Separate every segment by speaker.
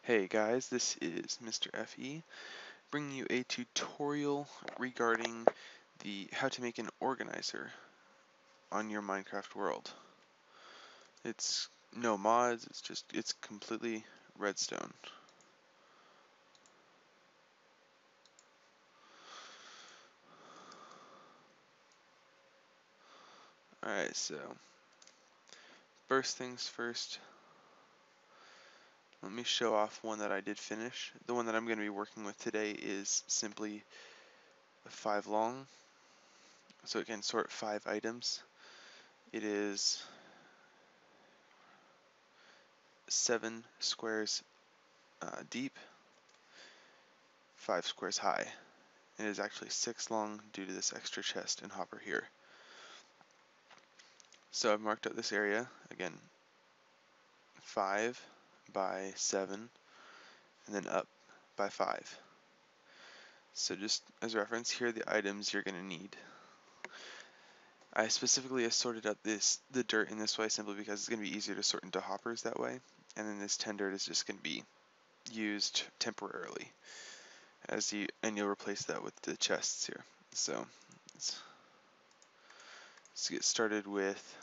Speaker 1: Hey guys, this is Mr. FE bringing you a tutorial regarding how to make an organizer on your Minecraft world. It's no mods, it's completely redstone. Alright, so first things first, let me show off one that I did finish. The one that I'm going to be working with today is simply 5 long, so it can sort 5 items. It is 7 squares deep, 5 squares high. It is actually 6 long due to this extra chest and hopper here. So I've marked out this area, again, 5 by 7, and then up by 5. So just as reference, here are the items you're going to need. I specifically assorted out the dirt in this way simply because it's going to be easier to sort into hoppers that way, and then this 10 dirt is just going to be used temporarily, and you'll replace that with the chests here. So let's get started with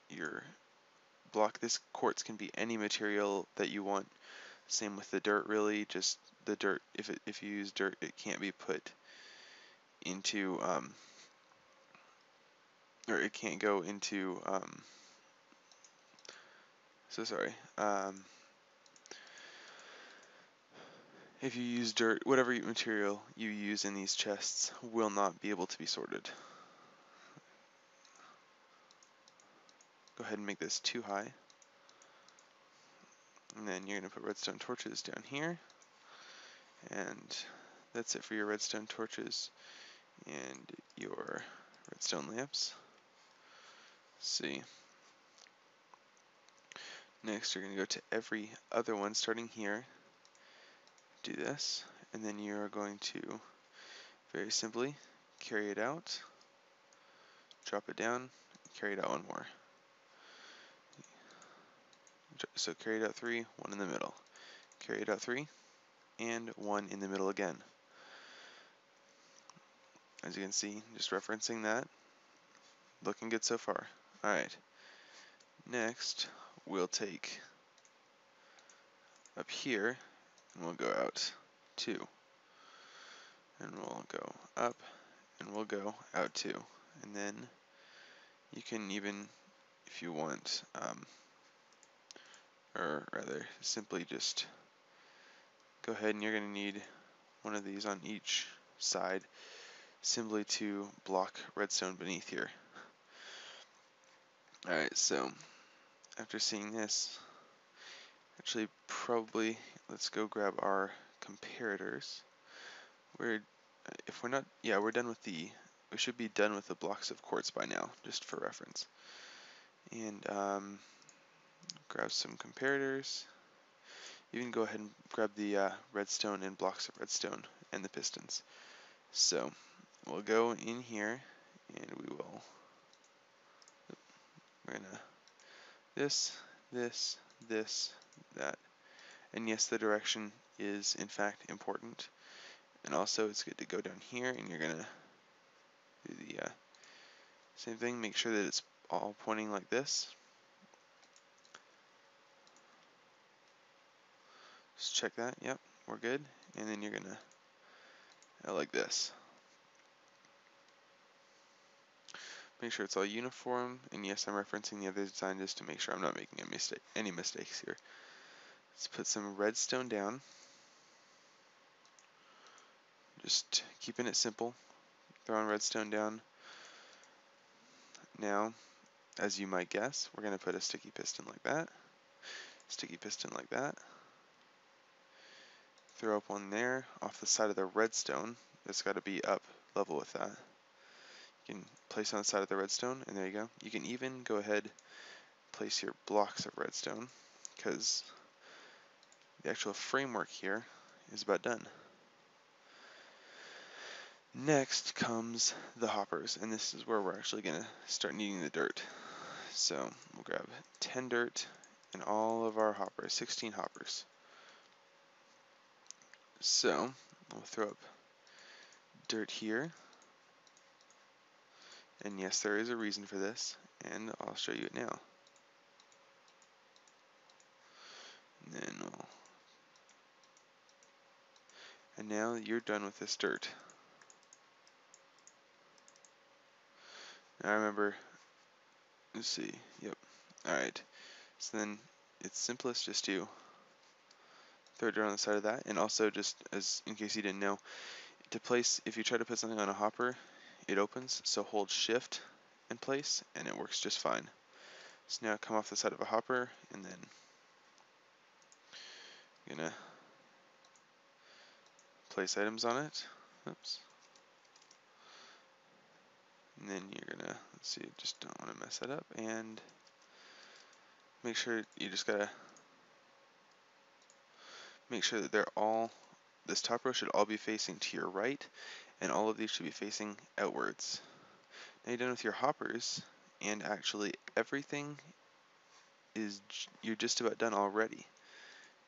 Speaker 1: your block. This quartz can be any material that you want. Same with the dirt, really. Just the dirt, if you use dirt, it can't be put into or it can't go into so sorry. If you use dirt, whatever material you use in these chests will not be able to be sorted. Go ahead and make this too high. And then you're going to put redstone torches down here. And that's it for your redstone torches and your redstone lamps. See. Next, you're going to go to every other one starting here. Do this, and then you're going to very simply carry it out, drop it down, carry it out one more. So carry it out 3, 1 in the middle. Carry it out 3, and 1 in the middle again. As you can see, just referencing that. Looking good so far. Alright. Next, we'll take up here, and we'll go out 2. And we'll go up, and we'll go out 2. And then you can even, if you want, or rather simply just go ahead, and you're going to need one of these on each side simply to block redstone beneath here. Alright, so after seeing this, actually probably let's go grab our comparators. We're done with we should be done with the blocks of quartz by now, just for reference. And grab some comparators. You can go ahead and grab the redstone and blocks of redstone and the pistons. So we'll go in here and we're gonna this, that. And yes, the direction is in fact important. And also it's good to go down here and you're gonna do the same thing, make sure that it's all pointing like this. Just check that, yep, we're good. And then you're gonna like this. Make sure it's all uniform, and yes, I'm referencing the other design just to make sure I'm not making any mistakes here. Let's put some redstone down. Just keeping it simple, throwing redstone down. Now, as you might guess, we're going to put a sticky piston like that, sticky piston like that. Throw up one there off the side of the redstone. It's got to be up level with that. You can place on the side of the redstone, and there you go. You can even go ahead, place your blocks of redstone, because the actual framework here is about done. Next comes the hoppers, and this is where we're actually going to start needing the dirt. So we'll grab 10 dirt and all of our hoppers, 16 hoppers. So we'll throw up dirt here, and yes, there is a reason for this, and I'll show you it now. And then and now you're done with this dirt. Now remember, let's see, yep, alright, so then it's simplest just to throw dirt on the side of that, and also just as in case you didn't know, to place, if you try to put something on a hopper, it opens, so hold shift in place and it works just fine. So now come off the side of a hopper, and then you're gonna place items on it. Oops. And then you're gonna, let's see, just don't want to mess that up, and make sure you just gotta make sure that they're all, this top row should all be facing to your right, and all of these should be facing outwards. Now you're done with your hoppers, and actually everything is, you're just about done already.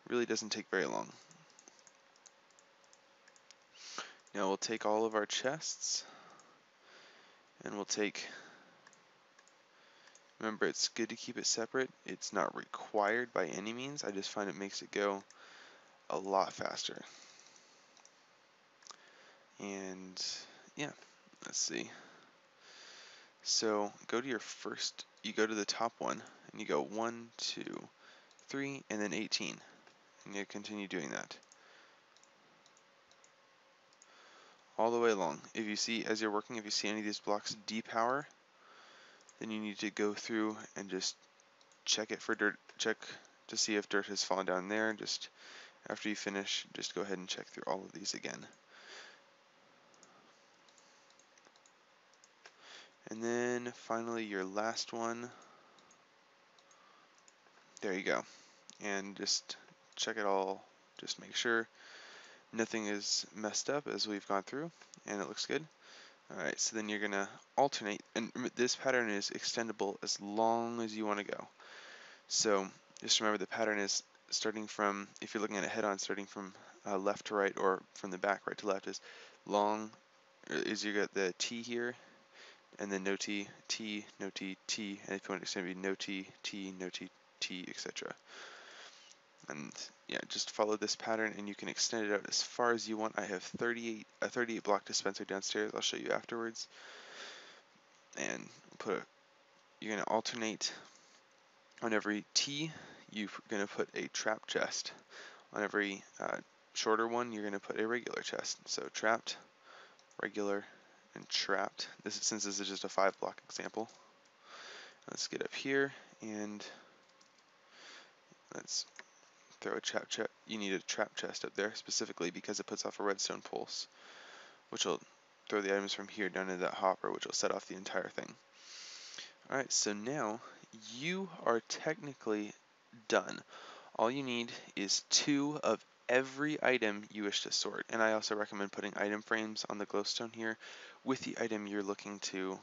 Speaker 1: Really doesn't take very long. Now we'll take all of our chests, and we'll take, remember it's good to keep it separate. It's not required by any means, I just find it makes it go a lot faster. And yeah, let's see. So go to your first, you go to the top one, and you go 1, 2, 3, and then 18. And you continue doing that all the way along. If you see, as you're working, if you see any of these blocks depower, then you need to go through and just check it for dirt, check to see if dirt has fallen down there. Just after you finish, just go ahead and check through all of these again. And then finally your last one, there you go. And just check it all, just make sure nothing is messed up as we've gone through, and it looks good. Alright, so then you're gonna alternate, and this pattern is extendable as long as you want to go. So just remember the pattern is starting from, if you're looking at it head on, starting from left to right, or from the back right to left, is long, is you got the T here, and then no T, T, no T, T, and if you want it to be no T, T, no T, T, etc. And yeah, just follow this pattern and you can extend it out as far as you want. I have a 38 block dispenser downstairs, I'll show you afterwards. And you're going to alternate on every T, you're going to put a trap chest. On every shorter one, you're going to put a regular chest. So trapped, regular, and trapped. Since this is just a 5 block example. Let's get up here and let's throw a trap chest. You need a trap chest up there specifically because it puts off a redstone pulse, which will throw the items from here down into that hopper, which will set off the entire thing. Alright, so now you are technically done. All you need is 2 of every item you wish to sort, and I also recommend putting item frames on the glowstone here with the item you're looking to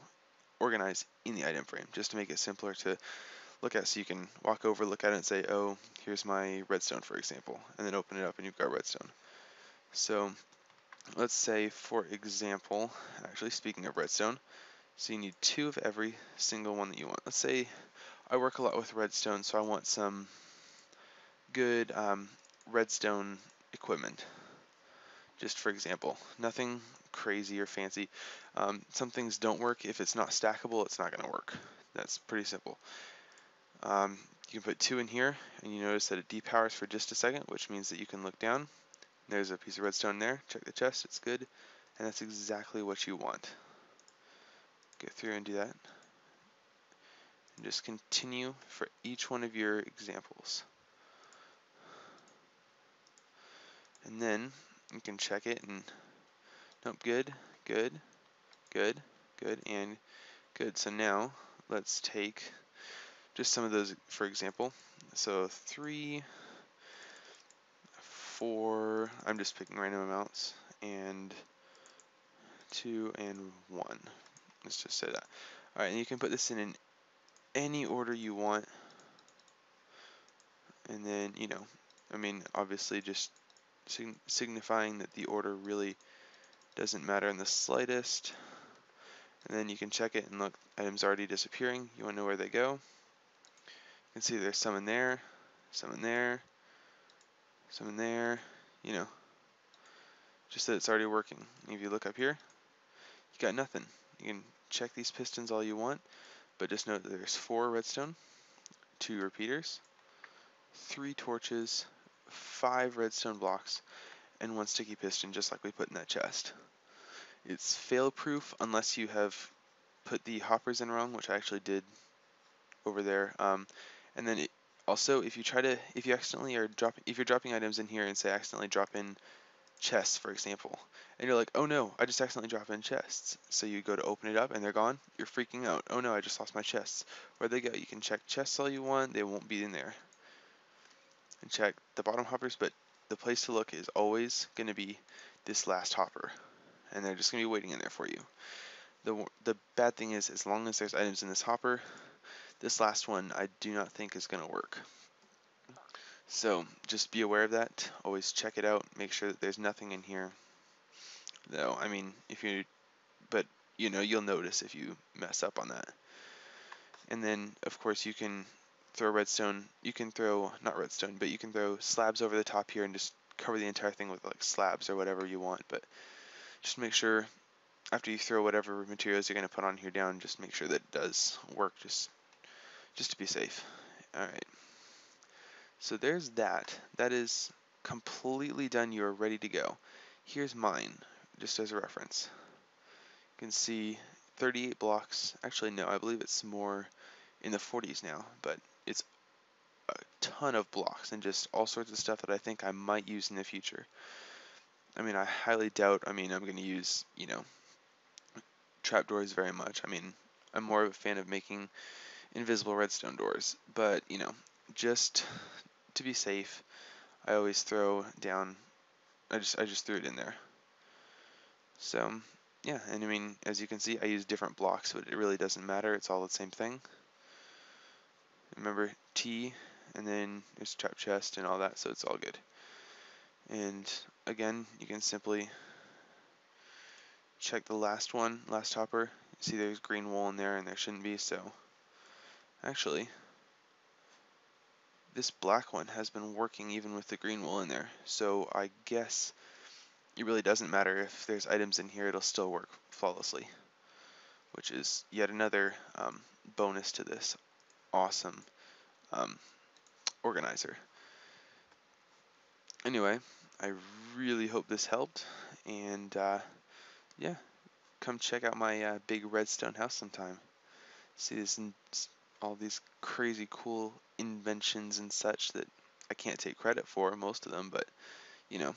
Speaker 1: organize in the item frame, just to make it simpler to look at, so you can walk over, look at it, and say, oh, here's my redstone, for example, and then open it up and you've got redstone. So let's say, for example, actually speaking of redstone, so you need 2 of every single one that you want. Let's say I work a lot with redstone, so I want some good redstone equipment, just for example. Nothing crazy or fancy. Some things don't work. If it's not stackable, it's not going to work. That's pretty simple. You can put 2 in here, and you notice that it depowers for just a second, which means that you can look down. There's a piece of redstone there. Check the chest, it's good, and that's exactly what you want. Go through and do that. And just continue for each one of your examples. And then you can check it and, nope, good, good, good, good, and good. So now let's take just some of those, for example. So 3, 4, I'm just picking random amounts, and 2 and 1. Let's just say that. Alright, and you can put this in any order you want. And then, I mean, obviously just signifying that the order really doesn't matter in the slightest. And then you can check it and look, items already disappearing. You want to know where they go. You can see there's some in there, some in there, some in there, you know, just that it's already working. If you look up here, you got nothing. You can check these pistons all you want, but just note that there's 4 redstone, 2 repeaters, 3 torches, 5 redstone blocks, and 1 sticky piston, just like we put in that chest. It's fail-proof unless you have put the hoppers in wrong, which I actually did over there. And then also, if you accidentally are if you're dropping items in here and say accidentally drop in chests, for example, and you're like, oh no, I just accidentally dropped in chests. So you go to open it up and they're gone. You're freaking out. Oh no, I just lost my chests. Where'd they go? You can check chests all you want. They won't be in there. And check the bottom hoppers, but the place to look is always going to be this last hopper, and they're just going to be waiting in there for you. The bad thing is, as long as there's items in this hopper, this last one I do not think is going to work. So just be aware of that. Always check it out. Make sure that there's nothing in here. Though, I mean, but you know, you'll notice if you mess up on that. And then, of course, you can throw redstone. You can throw, not redstone, but you can throw slabs over the top here and just cover the entire thing with like slabs or whatever you want. But just make sure after you throw whatever materials you're going to put on here down, just make sure that it does work, just to be safe. Alright, so there's that. That is completely done. You're ready to go. Here's mine, just as a reference. You can see 38 blocks. Actually, no, I believe it's more in the 40s now, but it's a ton of blocks and just all sorts of stuff that I think I might use in the future. I mean, I highly doubt, I'm going to use, you know, trapdoors very much. I mean, I'm more of a fan of making invisible redstone doors, but, you know, just to be safe, I always throw down, I just threw it in there. So, yeah, and I mean, as you can see, I use different blocks, but it really doesn't matter. It's all the same thing. Remember, T, and then there's trap chest and all that, so it's all good. And again, you can simply check the last hopper. See there's green wool in there, and there shouldn't be, so actually, this black one has been working even with the green wool in there, so I guess it really doesn't matter if there's items in here, it'll still work flawlessly, which is yet another bonus to this awesome organizer. Anyway, I really hope this helped, and yeah, come check out my big redstone house sometime. See this and all these crazy cool inventions and such that I can't take credit for, most of them, but you know,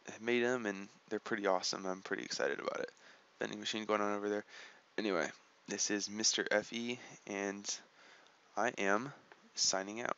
Speaker 1: I made them and they're pretty awesome. I'm pretty excited about it. Vending machine going on over there. Anyway, this is Mr. FE, and I am signing out.